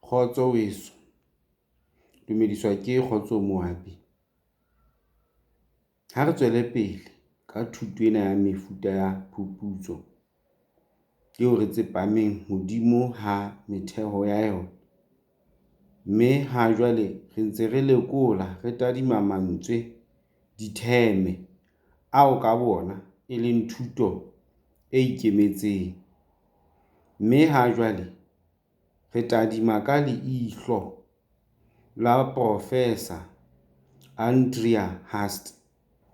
Kgotso weso, dumediswa ke Kgotso Moapi. Ha re tswele pele ka thuto ena ya mefuta ya phuputso eo re tsepameng hodimo ha metheho ya yona. Mme ha jwale re ntse re lekola re tadima mantswe ditheme ao ka bona e leng thuto e ikemetseng. Mme ha jwale re tadima ka leihlo la Professor Andrea Hust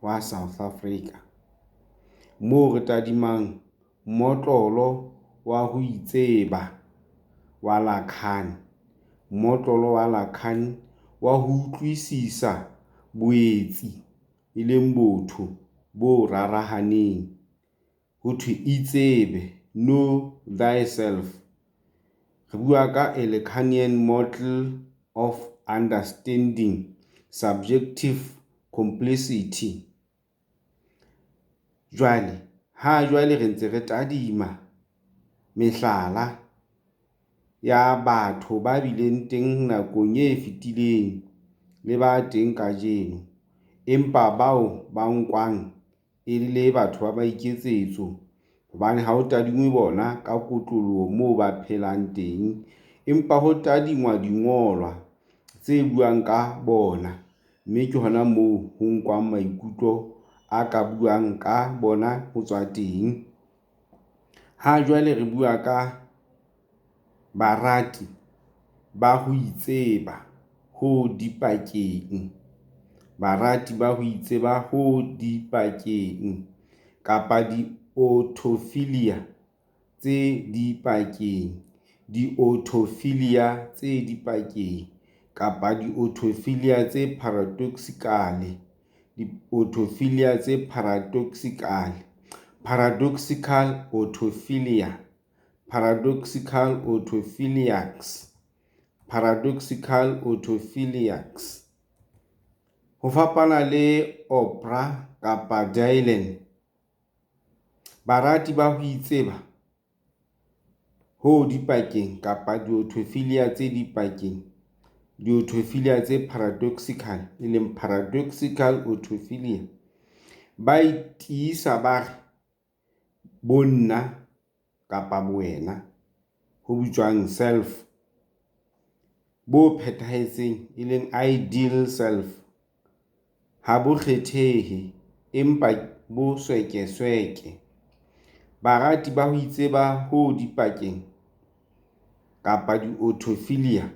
wa South Africa, moo re tadimang motlolo wa ho itseba wa Lacan, motlolo wa Lacan wa ho utlwisisa boetsi e leng botho bo rarahaneng. Ho thwe itsebe, know thyself. Re bua ka a Lacanian model of understanding subjective complicity. Jwale re ntse re tadima mehlala ya batho ba bileng teng nakong e fetileng le ba teng kajeno, empa bao ba nkwang e le batho ba maiketsetso, hobane ha o tadingwe bona ka kotloloho moo ba phelang teng, empa ho tadingwa dingolwa tse buang ka bona. Mme ke hona moo ho nkwang maikutlo a ka buang ka bona ho tswa teng. Ha jwale re bua ka barati ba ho itseba ho dipakeng, barati ba ho itseba ho dipakeng kapa di-autophilia tse dipakeng, di-autophilia tse dipakeng kapa di-autophilia tse paradoxicale, di-autophilia tse paradoxicale, paradoxical autophilia, paradoxical autophiliacs, paradoxical autophiliacs. Ho fapana le Oprah kapa Dylan, barati ba ho itseba ho dipakeng kapa di-autophilia tse dipakeng, di-autophilia tse paradoxical e leng paradoxical autophilia, ba itiisa ba re bonna kapa bowena ho bitswang self, bo phethahetseng e leng ideal self, ha bo kgethehe empa bo sweke-sweke. Barati ba ho itseba ho dipakeng kapa di-autophilia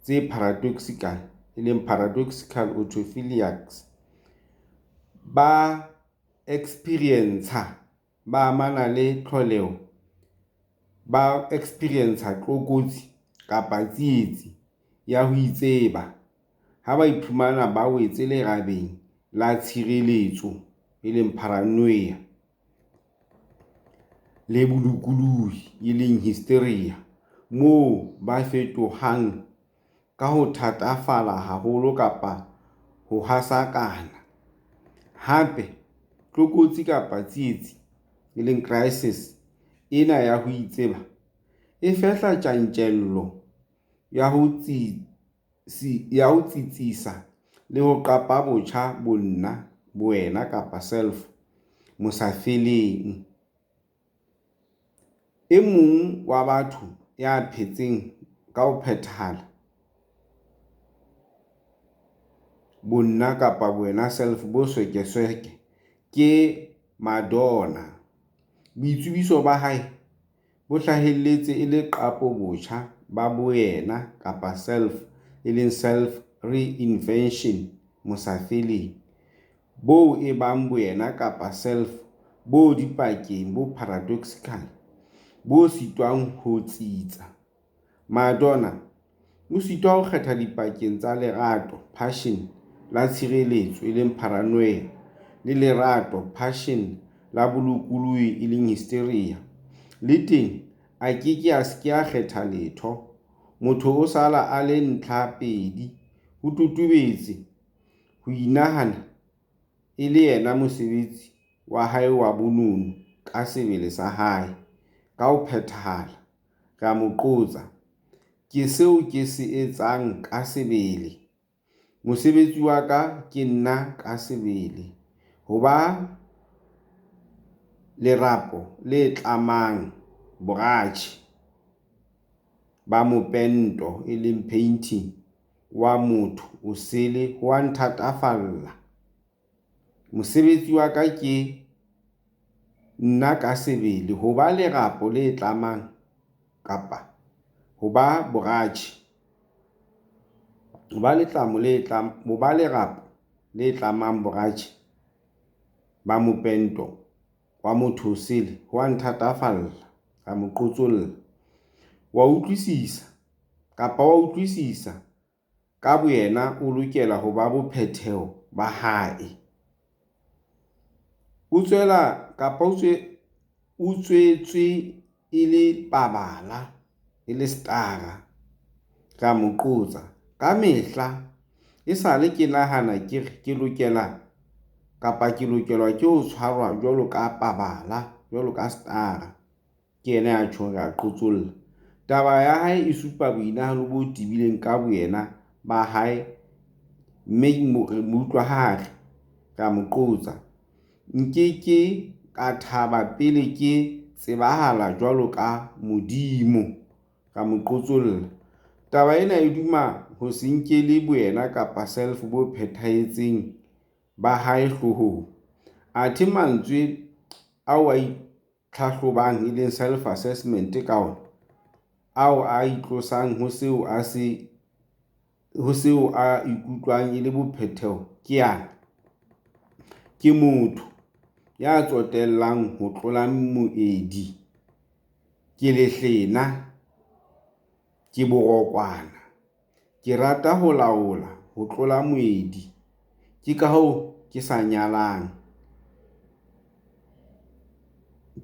tse paradoxical e leng paradoxical autophiliacs, ba amana le tlholeho, ba experience tlokotsi kapa tsietsi ya ho itseba ha ba iphumana ba wetse lerabeng la tshireletso e leng paranoia, le bolokolohi e leng hysteria, moo ba fetohang ka ho thatafala haholo kapa ho hasakana. Hape tlokotsi kapa tsietsi e leng crisis ena ya ho itseba e fehla tjantjello ya ho tsitsisa le ho qapa botjha bonna, bowena kapa self mosafeleng. E mong wa batho ya phetseng ka ho phethahala bonna kapa bowena self bo sweke-sweke ke Madonna. Boitsebiso ba hae bo hlahelletse e le qapo botjha ba bowena kapa self e leng self reinvention mosafeleng, bo e bang bowena kapa self bo dipakeng, bo paradoxical, bo sitwang ho tsitsa. Madonna o sitwa ho kgetha dipakeng tsa lerato, passion, la tshireletso e leng paranoia, le lerato, passion, la bolokolohi e leng hysteria. Le teng a se ke a kgetha letho. Motho o sala a le ntlhapedi, ho totobetse ho inahana e le yena mosebetsi wa hae wa bonono ka sebele sa hae. Ka ho phethahala, ra mo qotsa ke seo ke se etsang ka sebele. Mosebetsi wa ka ke nna ka sebele. Ho ba lerapo le tlamang boratjhe ba mopento e leng painting wa motho o sele ho wa nthatafalla. Mosebetsi wa ka ke nna ka sebele. Ho ba lerapo le tlamang kapa ho ba boratjhe, ho ba lerapo le tlamang boratjhe ba mopento wa motho o sele ho wa nthatafalla, ka mo qotsolla. Wa utlwisisa ka boyena o lokela ho ba bophetheho ba hae. O tswetswe e le pabala, e le stara, ka mo qotsa ka mehla. E sale ke nahana ke lokelwa ke ho tshwarwa jwalo ka pabala, jwalo ka stara. Ke yena ya tjhong, ka qotsolla. Taba ya hae e supa boinahano bo tibileng ka boyena ba hae, mme re mo utlwa hare, ka mo qotsa. Nkeke ka thaba pele ke tsebahala jwalo ka Modimo, ka mo qotsolla. Taba ena e duma ho se nkele boyena kapa self bo phethahetseng ba hae hloohong. Athe mantswe ao a itlhahlobang e leng self assessment ka ona, ao a itlosang ho seo a ikutlwang e le bophetheho, ke yana: ke motho ya tsotellang ho tlola moedi, ke lehlena, ke borokwana, ke rata ho laola ho tlola moedi, ke ka hoo ke sa nyalang,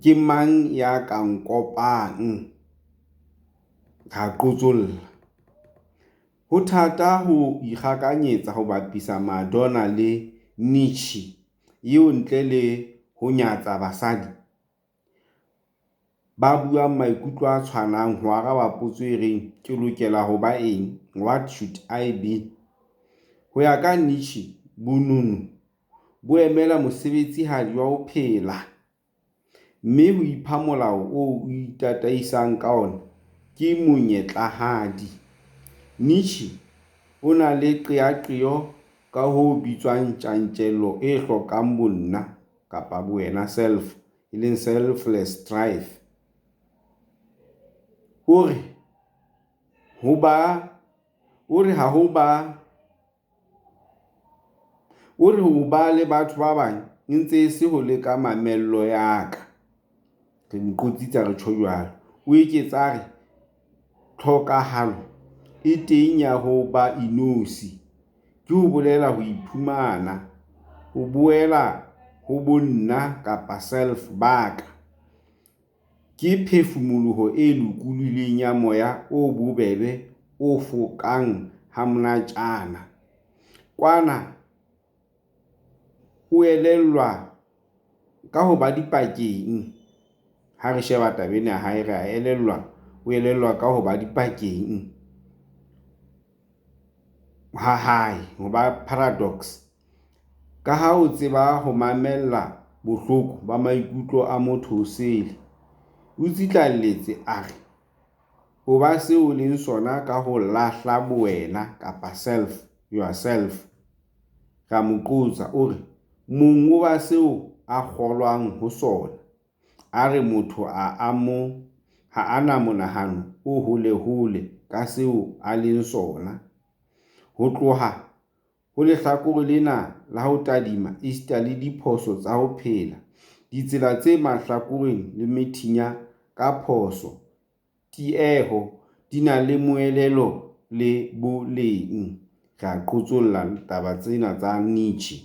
ke mang ya ka nkopang, ka qotsolla. Ho thata ho ikgakanyetsa ho bapisa Madonna le Nietzsche eo ntle le ho nyatsa basadi ba buang maikutlo a tshwanang ho araba potso e reng ke lokela ho ba eng, what should I be? Ho ya ka Nietzsche, bonono bo emela mosebetsihadi wa ho phela, mme ho ipha molao o itataisang ka ona ke monyetlahadi. Nietzsche o na le qeaqeo ka ho bitswang tjantjello e hlokang bonna kapa boyena self, e leng selfless drive. O re ho ba le batho ba bang e ntse se ho leka mamello ya ka. Re mo qotsitsa re tjho jwalo. O eketsa re tlhokahalo e teng ya ho ba inosi ke ho bolela ho iphumana, ho boela ho bonna kapa self ba ka. Ke phefumoloho e lokolohileng ya moya o bobebe o fokang ha monatjana. Kwana o elellwa ka ho ba dipakeng. Ha re sheba tabeng ya hae, o elellwa ka ho ba dipakeng ha hae, ho ba paradox. Ka ha o tseba ho mamella bohloko ba maikutlo a motho o sele, o tsitlalletse a re ho ba seo o leng sona ka ho lahla bowena kapa yourself. Ka mo qotsa, o re mong o ba seo a kgolwang ho sona. A re motho ha ana monahano o hole ka seo a leng sona. Ho tloha ho lehlakore lena la ho tadima Easter le diphoso tsa ho phela, ditsela tse mahlakoreng le methinya ka phoso, tieho di na le moelelo le boleng. Ra qotsolla taba tsena tsa Nietzsche.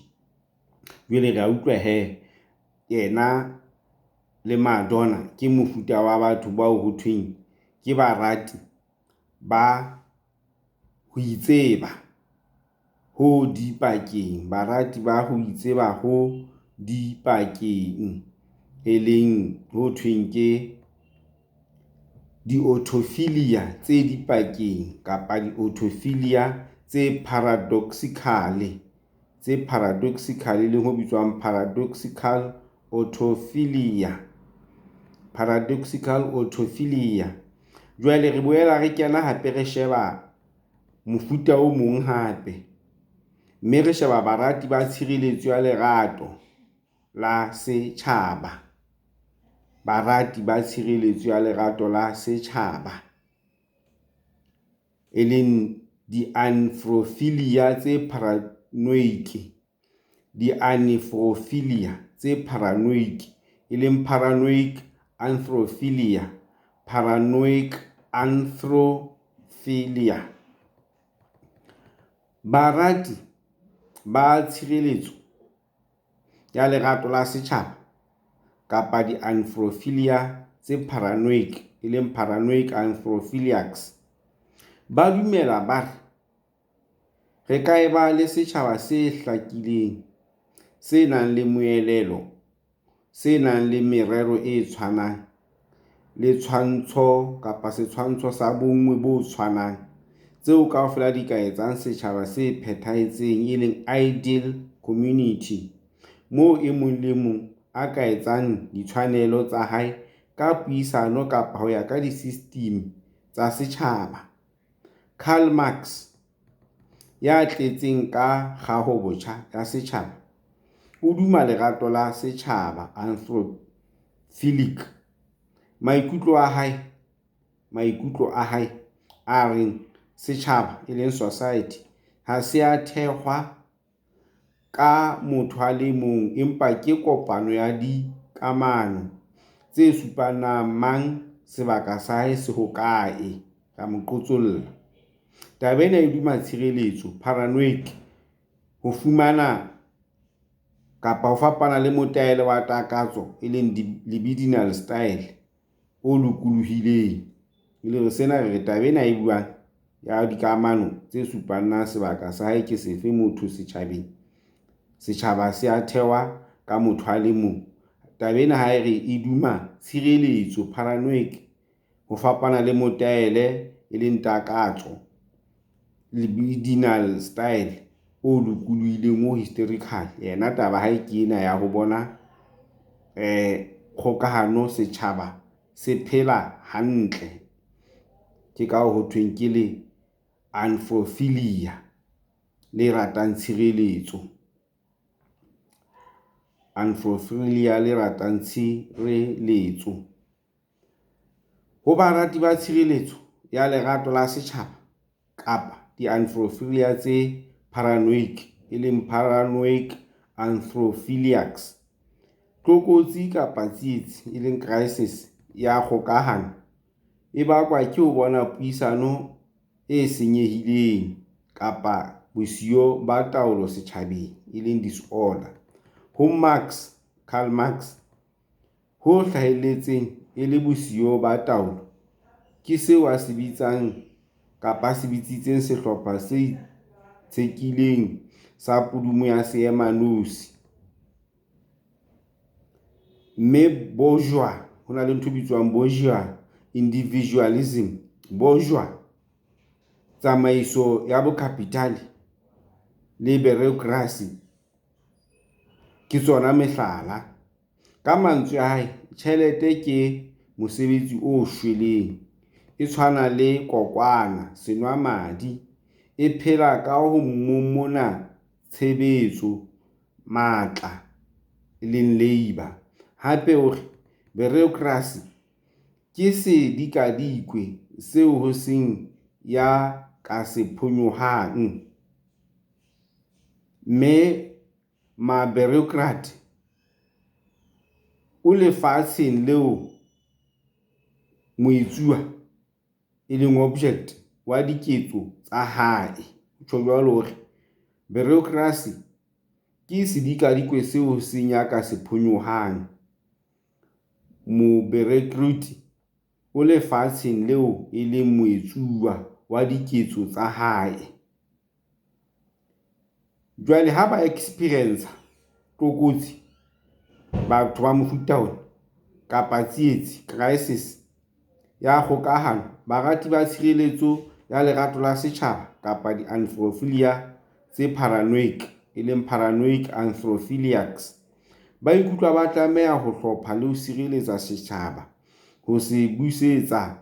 Jwale ra utlwa yena le Madonna ke mofuta wa batho bao ho thweng ke barati ba ho itseba ho dipakeng, barati ba ho itseba ho dipakeng, e leng ho thweng ke di-autophilia tse dipakeng kapa di-autophilia tse paradoxical le ho bitswang paradoxical autophilia. Jwale re boela re kena hape re sheba mofuta o mong hape, mme re sheba barati ba tshireletso ya lerato la setjhaba. Barati ba tshireletso ya lerato la setjhaba, e leng di-anthropophilia tse paranoid, di-anthropophilia tse paranoid, e leng paranoid anthropophilia, paranoid anthropophilia. Barati ba tshireletso ya lerato la setjhaba kapa di-anthropophilia tse paranoid, e leng paranoid anthropophiliacs, ba dumela ba re ka eba le setjhaba se hlakileng, se nang le moelelo, se nang le merero e tshwanang, le tshwantsho kapa setshwantsho sa bonngwe bo tshwanang, tseo kaofela di ka etsang setjhaba se phethahetseng, e leng ideal community, moo e mong le mong a ka etsang ditshwanelo tsa hae ka puisano kapa ho ya ka di-system tsa setjhaba. Karl Marx, ya tletseng ka kgahobotjha ya setjhaba, o duma lerato la setjhaba anthropophilic. Maikutlo a hae a reng setjhaba, e leng society, ha se a thehwa ka motho a le mong, empa ke kopano ya dikamano tse supanamang sebaka sa hae se hokae, ka mo qotsolla. Taba ena e duma tshireletso, paranoid, ho fumana kapa ho fapana le motaelo wa takatso, e leng libidinal style, o lokolohileng. E le sena re taba ena e buang ya dikamano tse supanang sebaka sa hae ke sefe motho setjhabeng. Setjhaba se a thehwa ka motho a le mong. Taba ena ha e re e duma tshireletso, paranoid, ho fapana le motaele, e leng takatso, libidinal style, o lokolohileng, o hysterical. Yena taba ha e ke ena ya ho bona kgokahano setjhaba se phela hantle, ke ka ho thweng ke le anthropophilia, le ratang tshireletso, anthropophilia le ratang tshireletso. Ho barati ba tshireletso ya lerato la setjhaba kapa di-anthropophilia tse paranoid, e leng paranoid anthropophiliacs, tlokotsi kapa tsietsi, e leng crisis ya kgokahano, e bakwa ke ho bona puisano e senyehileng kapa bosiyo ba taolo setjhabeng, e leng disorder. Ho Karl Marx, ho hlahelletseng e le bosiyo ba taolo, ke seo a se bitsang kapa se bitsitseng sehlopha se tshekileng sa pudumo ya seema-nosi. Mme bourgeois, ho na le ntho bitswang bourgeois individualism, bourgeois, tsamaiso ya bokapitale, le bureaucracy, ke tsona mehlala. Ka mantswe a hae, tjhelete ke mosebetsi o shweleng, e tshwana le kokwana senwamadi, e phela ka ho momona tshebetso, matla, e leng labour. Hape o re bureaucracy ke sedikadikwe seo ho seng ya ka se phonyohang, mme ma-bureaucrat o lefatsheng leo moetsuwa, e leng object wa diketso tsa hae. Tjho jwalo hore bureaucracy ke sedikadikwe seo seng ya ka se phonyohang, mo-bureaucrat o lefatsheng leo e leng moetsuwa wa diketso tsa hae. Jwale ha ba experience tlokotsi batho ba mofuta ona kapa tsietsi, crisis, ya kgokahano, barati ba tshireletso ya lerato la setjhaba kapa di-anthrophilia tse paranoid, e leng paranoid anthrophiliacs, ba ikutlwa ba tlameha ho hlopha le ho sireletsa setjhaba ho se busetsa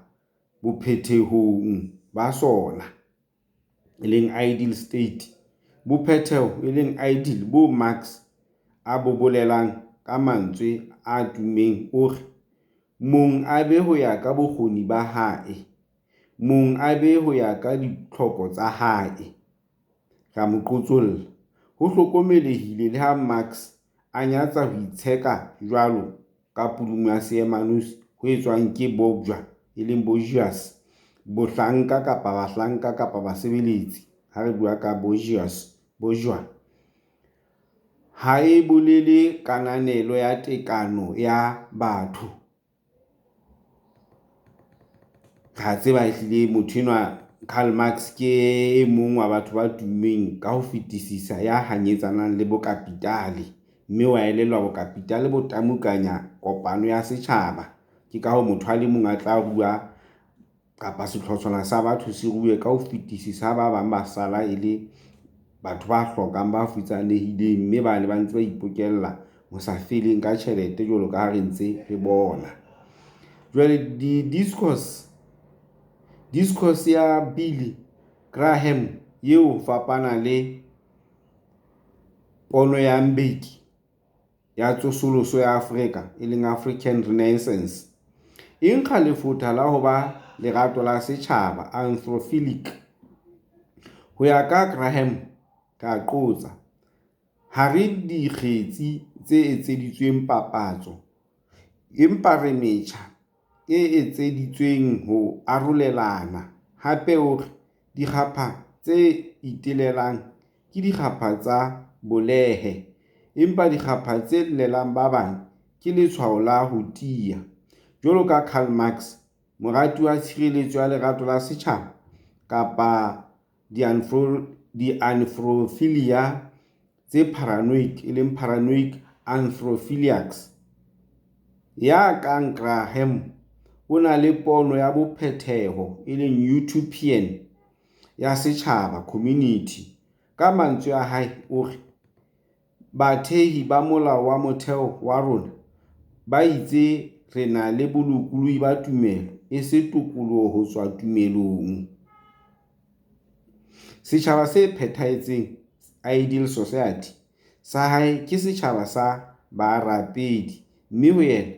bophetehong ba sona, e leng ideal state. Bophetheho, e leng ideal, bo Marx a bo bolelang ka mantswe a tummeng o re, mong a be ho ya ka bokgoni ba hae, mong a be ho ya ka ditlhoko tsa hae. Ka mo qotsolla, ho hlokomelehile le ha Marx a nyatsa ho itsheka jwalo ka pulumo ya seemanosi ho etswang ke bourgeois, e leng bourgeois, bahlanka kapa basebeletsi. Ha re bua ka bourgeois, ha e bolele kananelo ya tekano ya batho. Ra tseba ehlile motho enwa Karl Marx ke e mong wa batho ba tummeng ka ho fetisisa ya hanyetsanang le bokapitale, mme wa elellwa bokapitale bo tamukanya kopano ya setjhaba. Ke ka ho motho a le mong a tla bua kapa sehlotshwana sa batho se ruwe ka ho fetisisa, ba bang ba sala e le batho ba hlokang, ba futsanehileng, mme ba ne ba ntse ba ipokella ho sa feleng ka tjhelete jwalo ka ha re ntse re bona. Jwale discourse ya Billy Graham eo fapana le pono ya Mbeki ya tsosoloso ya Afrika, e leng African Renaissance, e nkga lefotha la ho ba lerato la setjhaba, anthrophilic. Ho ya ka Graham, ka qotsa, ha re dikgetsi tse etseditsweng papatso, empa re metjha e etseditsweng ho arolelana. Hape o re dikgapha tse itelelang ke dikgapha tsa bolehe, empa dikgapha tse llelang ba bang ke letshwao la ho tiya. Jwalo ka Karl Marx, morati wa tshireletso ya lerato la setjhaba kapa di-anthrophilia tse paranoid, e leng paranoid anthrophiliacs, ya kang Graham o na le pono ya bophetheho, e leng utopian, ya setjhaba, community. Ka mantswe a hae o re, bathehi ba molao wa motheo wa rona ba itse re na le bolokolohi ba tumelo, e se tokoloho ho tswa tumelong. Setjhaba se phethahetseng, ideal society, sa hae ke setjhaba sa barapedi, mme ho yena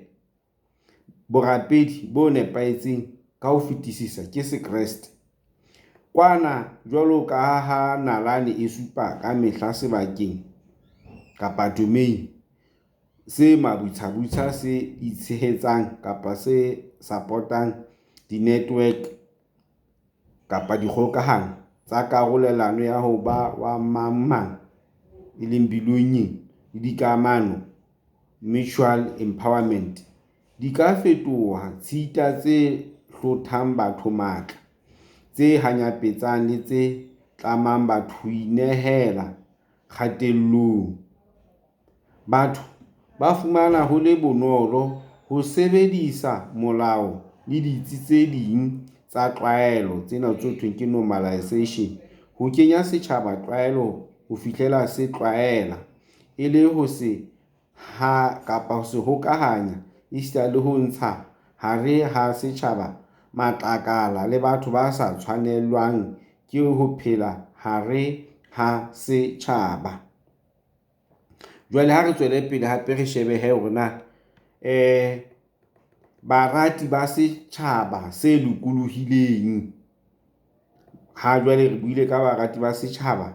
borapedi bo nepahetseng ka ho fetisisa ke Sekreste. Kwana jwalo ka ha nalane e supa ka mehla sebakeng kapa domain se mabutshaba se itshehetsang kapa se supportang di-network kapa dikgokahano tsa karolelano ya ho ba wa mang, e leng belonging, le dikamano, mutual empowerment, di ka fetoha tshita tse hlothang batho matla, tse hanyapetsang le tse tlamang batho ho inehela kgatellong. Batho ba fumana ho le bonolo ho sebedisa molao le ditsi tse ding tsa tlwaelo, tsena tse thweng ke normalization, ho kenya setjhaba tlwaelo ho fihlela se tlwaela, e le ho se ha kapa ho se hokahanya esita le ho ntsha hare ha setjhaba matlakala le batho ba sa tshwanelwang ke ho phela hare ha setjhaba. Jwale ha re tswele pele hape re shebe hore na barati ba setjhaba se lokolohileng. Ha jwale re buile ka barati ba setjhaba,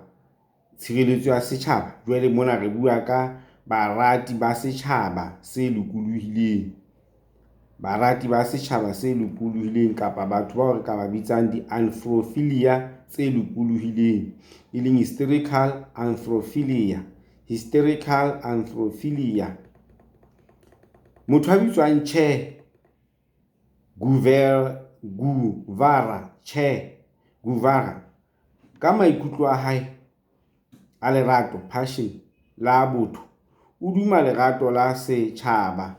tshireletso ya setjhaba, jwale mona re bua ka barati ba setjhaba se lokolohileng. Barati ba setjhaba se lokolohileng kapa batho bao re ka ba bitsang di-anthrophilia tse lokolohileng, e leng hysterical anthrophilia. Motho a bitswang Che Guevara, ka maikutlo a hae a lerato, passion, la botho, o duma lerato la setjhaba,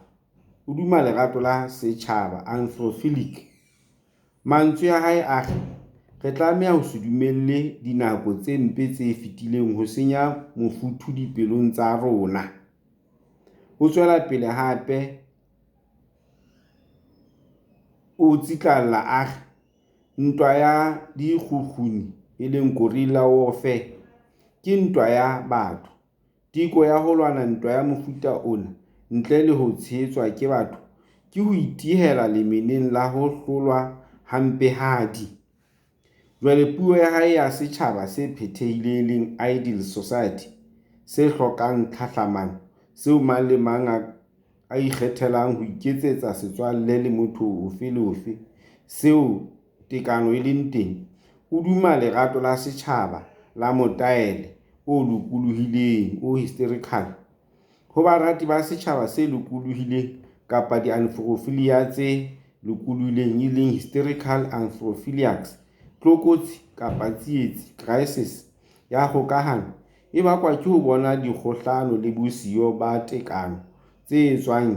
anthrophilic. Mantswe a hae a re, re tlameha ho se dumelle dinako tse mpe tse fetileng ho senya mofuthu dipelong tsa rona. O tswela pele hape o tsitlalla a re, ntwa ya dikgukguni e leng guerrilla warfare ke ntwa ya batho. Teko ya ho lwana ntwa ya mofuta ona ntle le ho tshehetswa ke batho ke ho itehela lemeneng la ho hlolwa hampehadi. Jwale puo ya hae ya setjhaba se phethehileng, ideal society, se hlokang tlhahlamano, seo mang le mang a ikgethelang ho iketsetsa setswalle le motho ofe le ofe, seo tekano e leng teng, o duma lerato la setjhaba la motaele o lokolohileng, o hysterical. Ho barati ba setjhaba se lokolohileng kapa di-anthropophilia tse lokolohileng, e leng hysterical anthrophiliacs, tlokotsi kapa tsietsi, crisis ya kgokahano e bakwa ke ho bona dikgohlano le bosiyo ba tekano tse etswang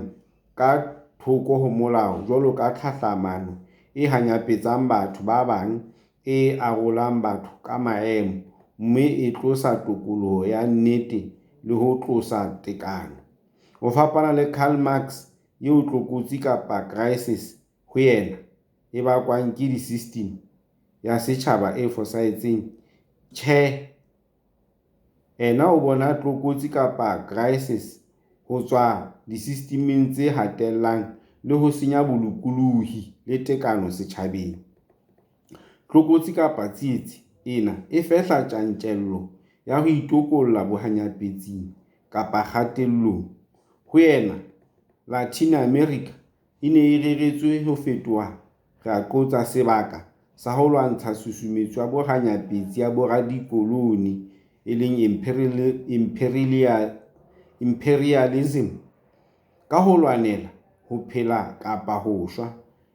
ka thoko ho molao, jwalo ka tlhahlamano e hanyapetsang batho ba bang, e arolang batho ka maemo, mme e tlosa tokoloho ya nnete le ho tlosa tekano. Ho fapana le Karl Marx, eo tlokotsi kapa crisis ho yena e bakwang ke di-system ya setjhaba e fosahetseng, tjhe, ena o bona tlokotsi kapa crisis ho tswa di-systemeng tse hatellang le ho senya bolokolohi le tekano setjhabeng. Tlokotsi kapa tsietsi ena e fehla tjantjello ya ho itokolla bohanyapetsing kapa kgatellong. Ho yena, Latin America e ne e reretswe ho fetoha raqotsa sebaka sa ho lwantsha susumetso ya bohanyapetsi ya boradikoloni, e leng imperialism, ka ho lwanela ho phela kapa ho shwa.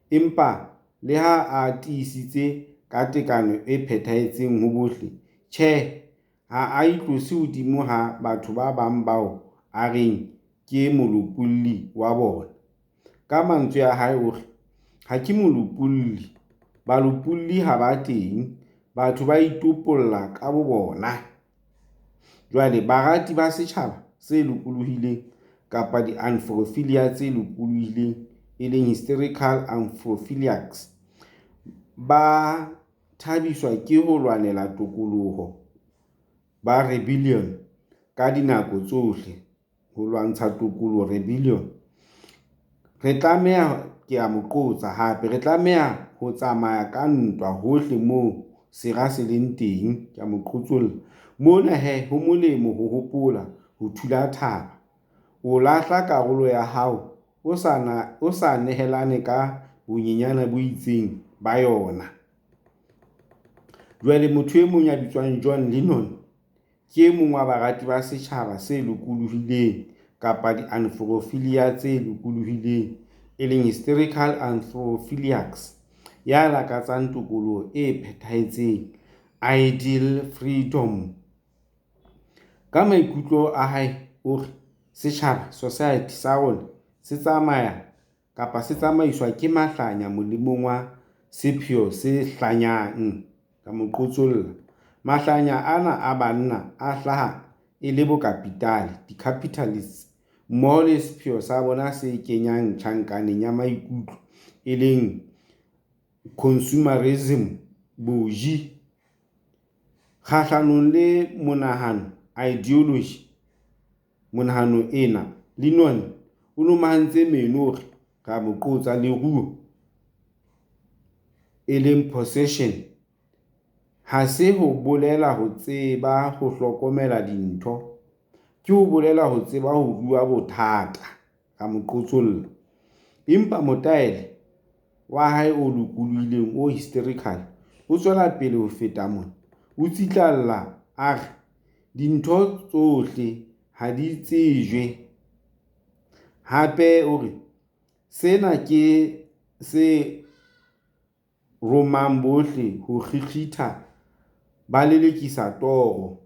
Empa le ha a tiisitse ka tekano e phethahetseng ho bohle, tjhe, ha a itlose hodimo ha batho ba bang bao a reng ke molopolli wa bona. Ka mantswe a hae o re, ha ke molopolli, balopolli ha ba teng, batho ba itopolla ka bo bona. Jwale barati ba setjhaba se lokolohileng kapa di-anthropophilia tse lokolohileng, e leng hysterical anthrophiliacs, ba thabiswa ke ho lwanela tokoloho, ba rebellion ka dinako tsohle, ho lwantsha tokoloho, rebellion. Re tlameha, ke a mo qotsa hape, re tlameha ho tsamaya ka ntwa hohle moo sera se leng teng, ke a mo qotsolla. Mona ho molemo ho hopola ho thula thaba, o lahla karolo ya hao, o sa nehelane ka bonyenyane bo itseng ba yona. Jwale motho e mong ya bitswang John Lennon ke e mong wa barati ba setjhaba se lokolohileng kapa di-anthropophilia tse lokolohileng, e leng hysterical anthrophiliacs, ya lakatsang tokoloho e phethahetseng, ideal freedom. Ka maikutlo a hae o re, setjhaba, society sa rona se tsamaiswa ke mahlanya molemong wa sepheo se hlanyang, ka mo qotsolla. Mahlanya ana a banna a hlaha e le bokapitale, di-capitalists, mmoho le sepheo sa bona se kenyang tjhankaneng ya maikutlo, e leng consumerism, boji. Kgahlanong le monahano, ideology, monahano ena, Lennon o lomahantse meno hore, ka mo qotsa, leruo, e leng possession, ha se ho bolela ho tseba ho hlokomela dintho, ke ho bolela ho tseba ho rua bothata, ka mo qotsolla. Empa motaele wa hae o lokolohileng, o hysterical, o tswela pele ho feta mona, o tsitlalla a re dintho tsohle ha di tsejwe. Hape o re, sena ke se romang bohle ho kgikgitha, ba lelekisa toro,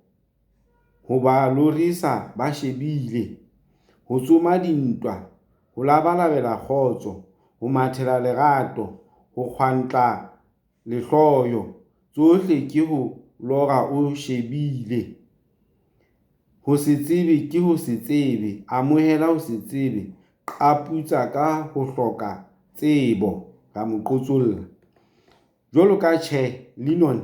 ho ba lorisa ba shebile, ho tsoma dintwa, ho labalabela kgotso, ho mathela lerato, ho kgwantla lehloyo, tsohle ke ho lora o shebile. Ho se tsebe ke ho se tsebe, amohela ho se tsebe, qaputsa ka ho hloka tsebo, ka mo qotsolla. Jwalo ka Che Lennon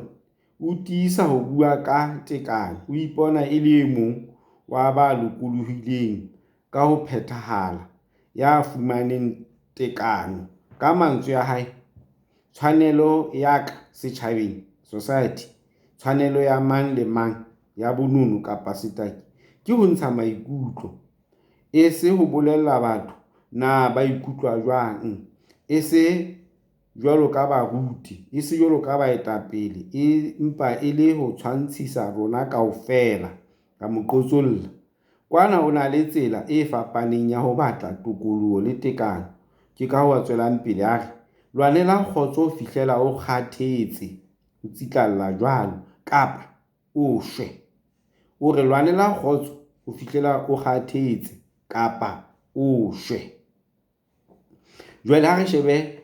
o tiisa ho bua ka tekano, o ipona e le e mong wa ba lokolohileng ka ho phethahala ya fumaneng tekano. Ka mantswe a hae, tshwanelo ya ka setjhabeng, society, tshwanelo ya mang le mang ya bonono kapa setaki ke ho ntsha maikutlo, e se ho bolella batho na ba ikutlwa jwang, e se jwalo ka baruti, e se jwalo ka baetapele, empa e le ho tshwantshisa rona kaofela, ka mo qotsolla. Kwana o na le tsela e fapaneng ya ho batla tokoloho le tekano. Ke ka ho a tswelang pele a re, lwanela kgotso ho fihlela o kgathetse, o tsitlalla jwalo, kapa o shwe. O re lwanela kgotso ho fihlela o kgathetse kapa o shwe. Jwale ha re shebe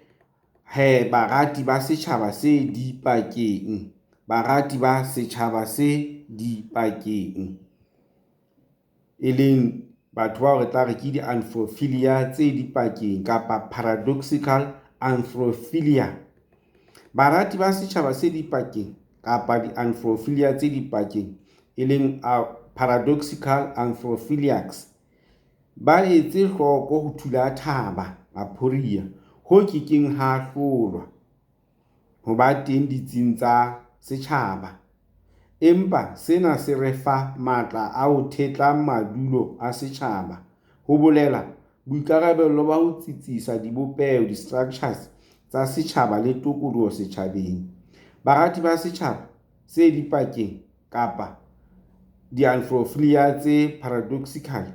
barati ba setjhaba se dipakeng, barati ba setjhaba se dipakeng, e leng batho bao re tla re ke di-anthrophilia tse dipakeng kapa paradoxical anthrophilia. Barati ba setjhaba se dipakeng kapa di-anthrophilia tse dipakeng, e leng paradoxical anthrophiliacs, ba etse hloko ho thula thaba, aporia, ho kekeng ha hlolwa ho ba teng ditsing tsa setjhaba. Empa sena se re fa matla a ho thetla madulo a setjhaba, ho bolela boikarabello ba ho tsitsisa dibopeho, di-structures tsa setjhaba le tokoloho setjhabeng. Barati ba setjhaba se dipakeng kapa di-anthrophilia tse paradoxical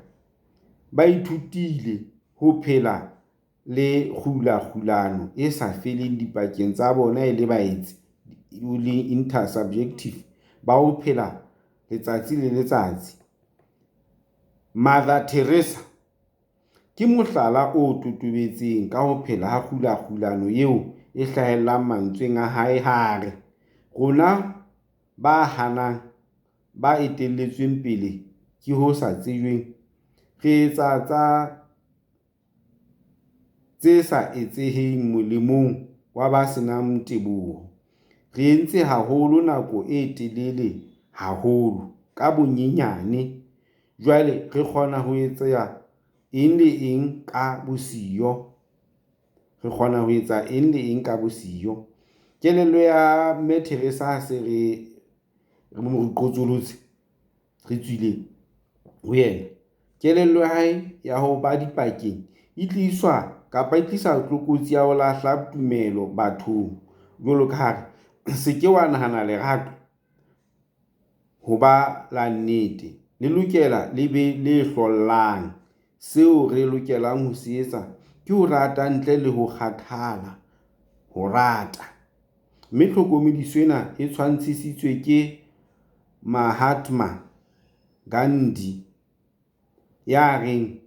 ba ithutile ho phela le kgulano e sa feleng dipakeng tsa bona e le baetsi, e le intersubjective, ba ho phela letsatsi le letsatsi. Mother Teresa ke mohlala o totobetseng ka ho phela ha kgulano eo e hlahellang mantsweng a hae, ha re, rona ba hanang, ba etelletsweng pele ke ho sa tsejweng, re etsa tse sa etseheng molemong wa ba senang teboho. Re entse haholo nako e telele haholo ka bonyenyane, jwale re kgona ho etsa eng le eng ka bosiyo. Re kgona ho etsa eng le eng ka bosiyo. Kelello ya Mme Teresa ha se re mo qotsolotse, re tswile ho yena, kelello ya hae ya ho ba dipakeng e tlisa tlokotsi ya ho lahla tumelo bathong. Jwalo ka ha re, se ke wa nahana lerato ho ba la nnete, le lokela le be le hlollang. Seo re lokelang ho se etsa ke ho rata ntle le ho kgathala, ho rata. Mme tlhokomediso ena e tshwantshisitswe ke Mahatma Gandhi ya reng,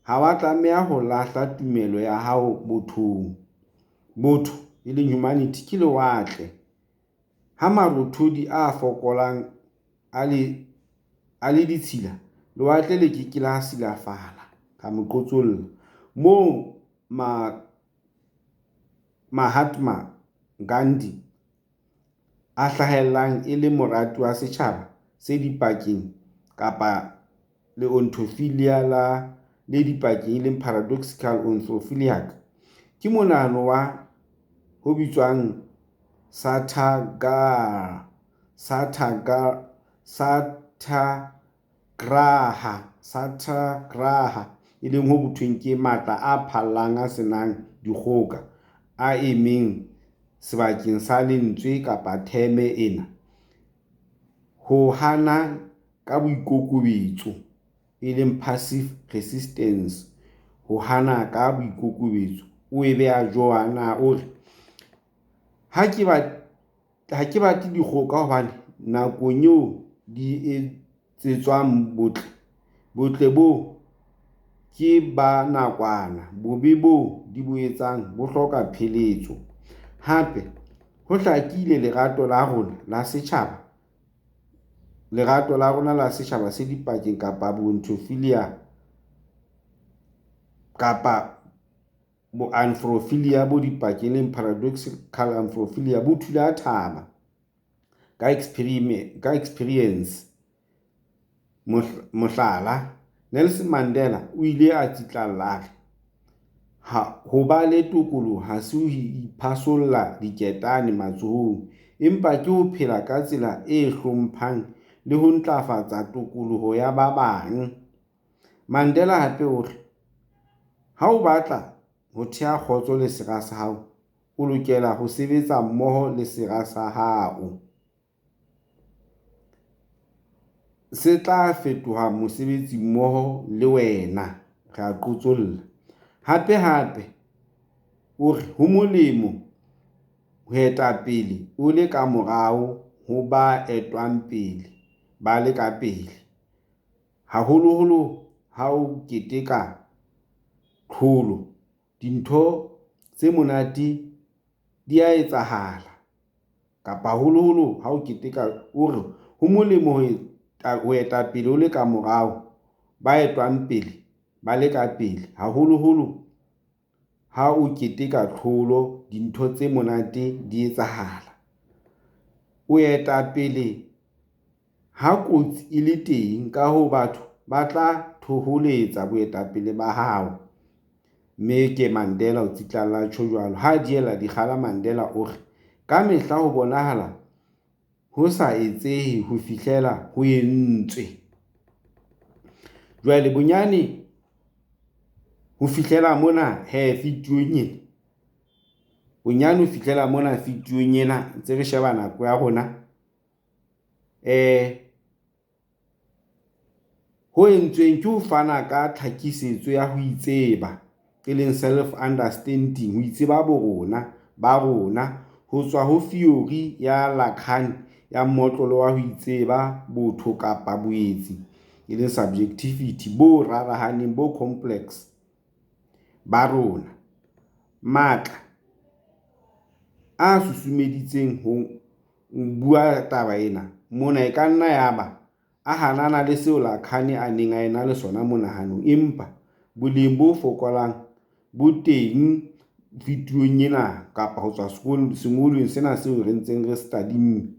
ha wa tlameha ho lahla tumelo ya hao bothong. Botho, e leng humanity, ke lewatle. Ha marothodi a fokolang a le ditshila, lewatle le ke la silafala, ka mo qotsolla. Moo Mahatma Gandhi a hlahellang e le morati wa setjhaba se dipakeng kapa le ontophilia le dipakeng, e leng paradoxical anthrophiliac, ke monahano wa ho bitswang satyagraha, e leng ho buthweng ke matla a phallang a senang dikgoka, a emeng sebakeng sa lentswe kapa theme ena, ho hana ka boikokobetso, e leng passive resistance, ho hana ka boikokobetso. O e beha Joanna o re, ha ke batle dikgoka hobane nakong eo di etsetswang botle bo ke ba nakwana, bobe bo di bo etsang bo hloka pheletso. Hape ho hlakile lerato la rona la setjhaba. Lerato la rona la setjhaba se dipakeng kapa bontophilia kapa bo-unfrophilia bo dipakeng le paradoxical unfrophilia bo thula thaba ka experience. Mohlala, Nelson Mandela o ile a tsitlalla ho ba le tokoloho ha se ho iphasolla diketane matsohong, empa ke ho phela ka tsela e hlomphang le ho ntlafatsa tokoloho ya ba bang. Mandela hape o re, ha o batla ho theha kgotso le sera sa hao, o lokela ho sebetsa mmoho le sera sa hao. Se tla fetoha mosebetsi mmoho le wena, re a qotsolla. Hape o re ho molemo ho eta pele o le ka morao ho ba etwang pele ba le ka pele, haholoholo ha o keteka tlholo. Dintho tse monate di a etsahala, kapa haholoholo ha o keteka, o re ho molemo ho eta pele o le ka morao ba etwang pele ba le ka pele, haholoholo ha o keteka tlholo. Dintho tse monate di etsahala. O eta pele ha kotsi e le teng, ka hoo batho ba tla thoholetsa boetapele ba hao. Mme ke Mandela o tsitlalla tjho jwalo. Ha diela dikgala Mandela o re, ka mehla ho bonahala ho sa etsehe ho fihlela ho entswe. Jwale bonyane ho fihlela mona fituong ena, bonyane ho fihlela mona fituong ena ntse re sheba nako ya rona, ho entsweng ke ho fana ka tlhakisetso ya ho itseba, e leng self understanding, ho itseba ba rona ho tswa ho theory ya Lacan ya mmotlolo wa ho itseba botho kapa boetsi, e leng subjectivity, bo rarahaneng bo complex ba rona. Matla a susumeditseng ho bua taba ena mona e ka nna ya ba a hanana le seo Lacan a neng a ena le sona monahanong, empa boleng bo fokolang bo teng fituong ena kapa ho tswa sengolong sena seo re ntseng re studying.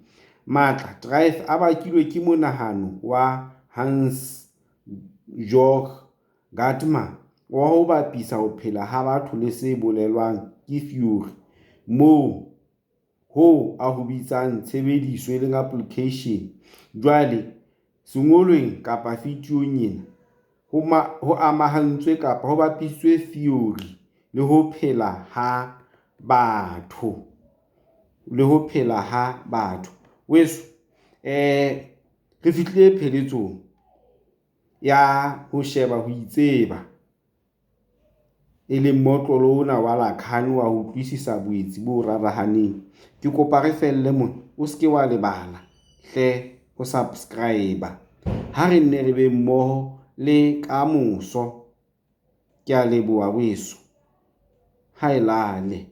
Matla, drive, a bakilwe ke monahano wa Hans-Georg Gadamer wa ho bapisa ho phela ha batho le se bolelwang ke theory, moo ho a ho bitsang tshebediso, e leng application. Jwale sengolong kapa fituong ena ho amahantswe kapa ho bapisitswe theory le ho phela ha batho, Weso, re fihlile pheletsong ya ho sheba ho itseba, e leng mmotlolo ona wa Lacan wa ho utlwisisa boetsi bo rarahaneng. Ke kopa re felle mona, o se ke wa lebala hle ho subscribe, ha re nne re be mmoho le kamoso. Ke a leboha weso, ha elale.